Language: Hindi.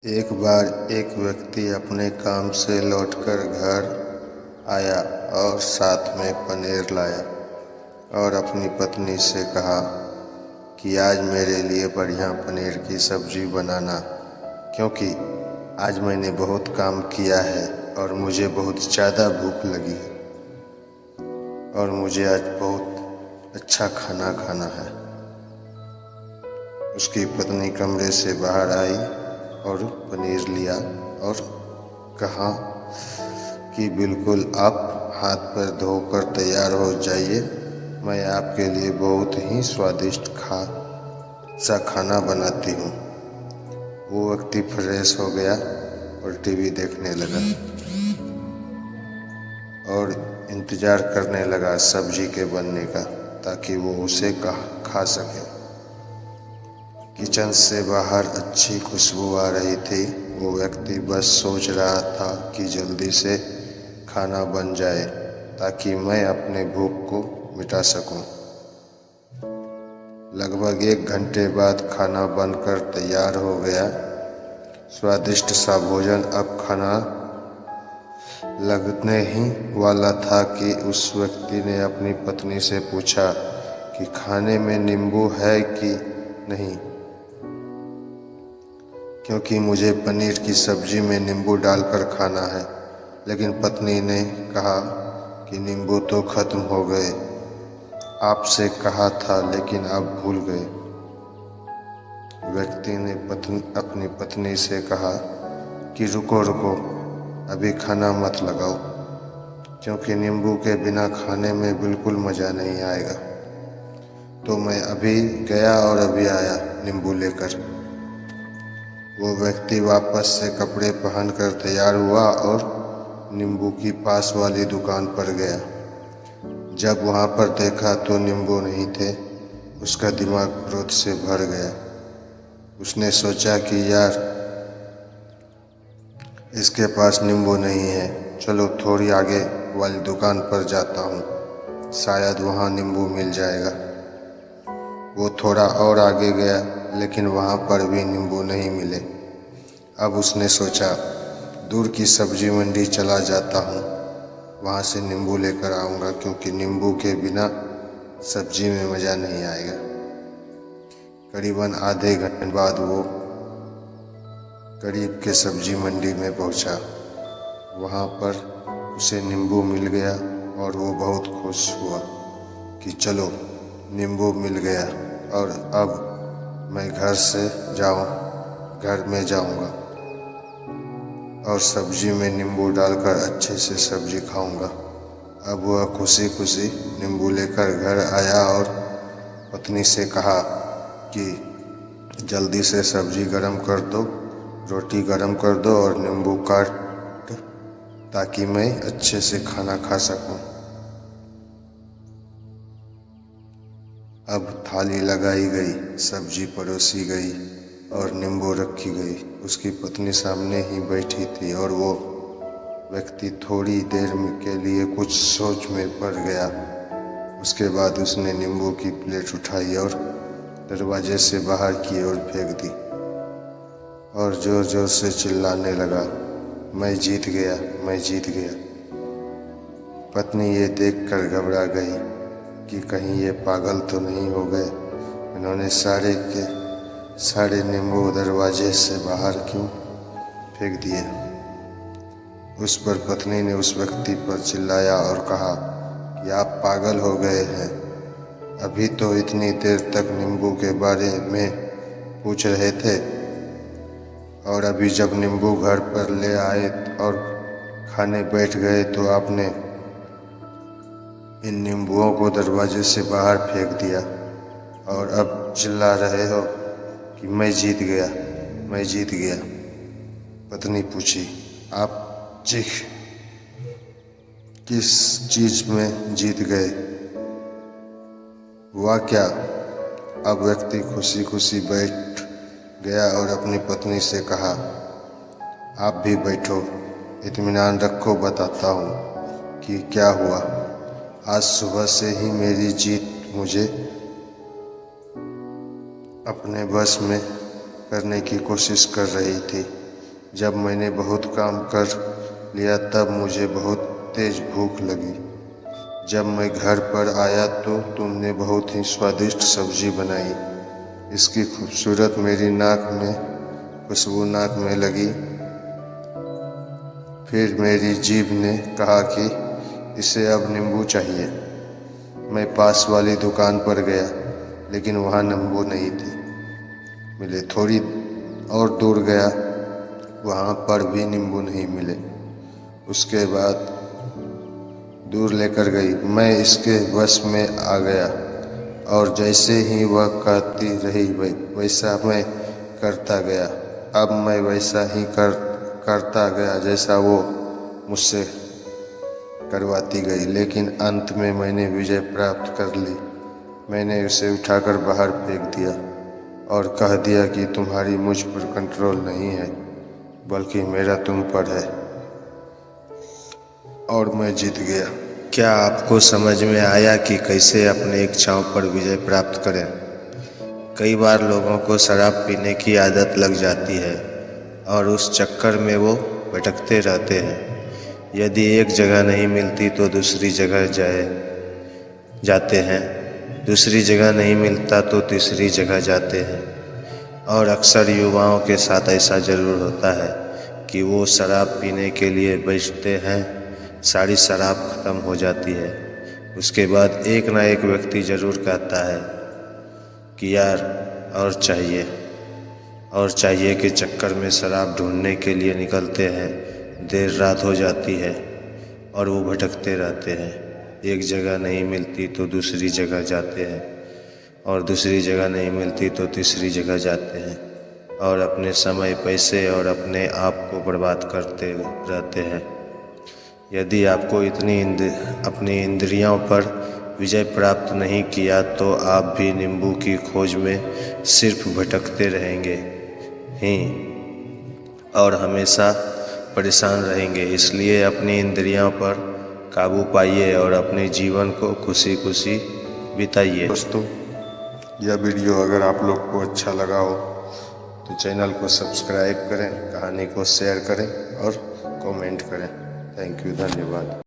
एक बार एक व्यक्ति अपने काम से लौटकर घर आया और साथ में पनीर लाया और अपनी पत्नी से कहा कि आज मेरे लिए बढ़िया पनीर की सब्जी बनाना, क्योंकि आज मैंने बहुत काम किया है और मुझे बहुत ज़्यादा भूख लगी है और मुझे आज बहुत अच्छा खाना खाना है। उसकी पत्नी कमरे से बाहर आई और पनीर लिया और कहा कि बिल्कुल आप हाथ पैर धोकर तैयार हो जाइए, मैं आपके लिए बहुत ही स्वादिष्ट खाना बनाती हूँ। वो व्यक्ति फ्रेश हो गया और टीवी देखने लगा और इंतज़ार करने लगा सब्जी के बनने का, ताकि वो उसे खा सके। किचन से बाहर अच्छी खुशबू आ रही थी। वो व्यक्ति बस सोच रहा था कि जल्दी से खाना बन जाए ताकि मैं अपने भूख को मिटा सकूं। लगभग 1 घंटे बाद खाना बनकर तैयार हो गया। स्वादिष्ट सा भोजन अब खाना लगने ही वाला था कि उस व्यक्ति ने अपनी पत्नी से पूछा कि खाने में नींबू है कि नहीं, क्योंकि मुझे पनीर की सब्जी में नींबू डालकर खाना है। लेकिन पत्नी ने कहा कि नींबू तो खत्म हो गए, आपसे कहा था लेकिन आप भूल गए। व्यक्ति ने अपनी पत्नी से कहा कि रुको रुको, अभी खाना मत लगाओ, क्योंकि नींबू के बिना खाने में बिल्कुल मज़ा नहीं आएगा। तो मैं अभी गया और अभी आया नींबू लेकर। वो व्यक्ति वापस से कपड़े पहनकर तैयार हुआ और नींबू की पास वाली दुकान पर गया। जब वहाँ पर देखा तो नींबू नहीं थे। उसका दिमाग क्रोध से भर गया। उसने सोचा कि यार, इसके पास नींबू नहीं है, चलो थोड़ी आगे वाली दुकान पर जाता हूँ, शायद वहाँ नींबू मिल जाएगा। वो थोड़ा और आगे गया, लेकिन वहाँ पर भी नींबू नहीं मिले। अब उसने सोचा दूर की सब्जी मंडी चला जाता हूँ, वहाँ से नींबू लेकर आऊँगा, क्योंकि नींबू के बिना सब्जी में मज़ा नहीं आएगा। करीबन आधे घंटे बाद वो करीब के सब्जी मंडी में पहुँचा। वहाँ पर उसे नींबू मिल गया और वो बहुत खुश हुआ कि चलो नींबू मिल गया और अब मैं घर में जाऊंगा और सब्जी में नींबू डालकर अच्छे से सब्जी खाऊंगा। अब वह खुशी खुशी नींबू लेकर घर आया और पत्नी से कहा कि जल्दी से सब्जी गरम कर दो, रोटी गरम कर दो और नींबू काट, ताकि मैं अच्छे से खाना खा सकूं। अब थाली लगाई गई, सब्जी परोसी गई और नींबू रखी गई। उसकी पत्नी सामने ही बैठी थी और वो व्यक्ति थोड़ी देर के लिए कुछ सोच में पड़ गया। उसके बाद उसने नींबू की प्लेट उठाई और दरवाजे से बाहर की ओर फेंक दी और जोर जोर से चिल्लाने लगा, मैं जीत गया, मैं जीत गया। पत्नी ये देखकर घबरा गई कि कहीं ये पागल तो नहीं हो गए। उन्होंने सारे नींबू दरवाजे से बाहर क्यों फेंक दिए। उस पर पत्नी ने उस व्यक्ति पर चिल्लाया और कहा कि आप पागल हो गए हैं, अभी तो इतनी देर तक नींबू के बारे में पूछ रहे थे और अभी जब नींबू घर पर ले आए और खाने बैठ गए तो आपने इन नींबुओं को दरवाजे से बाहर फेंक दिया और अब चिल्ला रहे हो कि मैं जीत गया, मैं जीत गया। पत्नी पूछी, आप किस चीज में जीत गए, हुआ क्या? अब व्यक्ति खुशी खुशी बैठ गया और अपनी पत्नी से कहा, आप भी बैठो, इत्मीनान रखो, बताता हूँ कि क्या हुआ। आज सुबह से ही मेरी जीत मुझे अपने बस में करने की कोशिश कर रही थी। जब मैंने बहुत काम कर लिया तब मुझे बहुत तेज भूख लगी। जब मैं घर पर आया तो तुमने बहुत ही स्वादिष्ट सब्जी बनाई। इसकी खूबसूरत मेरी नाक में खुशबू नाक में लगी। फिर मेरी जीभ ने कहा कि इसे अब नींबू चाहिए। मैं पास वाली दुकान पर गया, लेकिन वहाँ नींबू नहीं थे मिले। थोड़ी और दूर गया, वहाँ पर भी नींबू नहीं मिले। उसके बाद दूर लेकर गई। मैं इसके वश में आ गया और जैसे ही वह करती रही वैसा मैं करता गया। अब मैं वैसा ही करता गया जैसा वो मुझसे करवाती गई, लेकिन अंत में मैंने विजय प्राप्त कर ली। मैंने उसे उठाकर बाहर फेंक दिया और कह दिया कि तुम्हारी मुझ पर कंट्रोल नहीं है, बल्कि मेरा तुम पर है, और मैं जीत गया। क्या आपको समझ में आया कि कैसे अपने इच्छाओं पर विजय प्राप्त करें? कई बार लोगों को शराब पीने की आदत लग जाती है और उस चक्कर में वो भटकते रहते हैं। यदि एक जगह नहीं मिलती तो दूसरी जगह जाते हैं, दूसरी जगह नहीं मिलता तो तीसरी जगह जाते हैं। और अक्सर युवाओं के साथ ऐसा ज़रूर होता है कि वो शराब पीने के लिए बैठते हैं, सारी शराब ख़त्म हो जाती है। उसके बाद एक ना एक व्यक्ति ज़रूर कहता है कि यार और चाहिए के चक्कर में शराब ढूंढने के लिए निकलते हैं। देर रात हो जाती है और वो भटकते रहते हैं। एक जगह नहीं मिलती तो दूसरी जगह जाते हैं, और दूसरी जगह नहीं मिलती तो तीसरी जगह जाते हैं, और अपने समय, पैसे और अपने आप को बर्बाद करते रहते हैं। यदि आपको अपनी इंद्रियों पर विजय प्राप्त नहीं किया तो आप भी नींबू की खोज में सिर्फ भटकते रहेंगे ही और हमेशा परेशान रहेंगे। इसलिए अपनी इंद्रियों पर काबू पाइए और अपने जीवन को खुशी खुशी बिताइए। दोस्तों, यह वीडियो अगर आप लोग को अच्छा लगा हो तो चैनल को सब्सक्राइब करें, कहानी को शेयर करें और कमेंट करें। थैंक यू, धन्यवाद।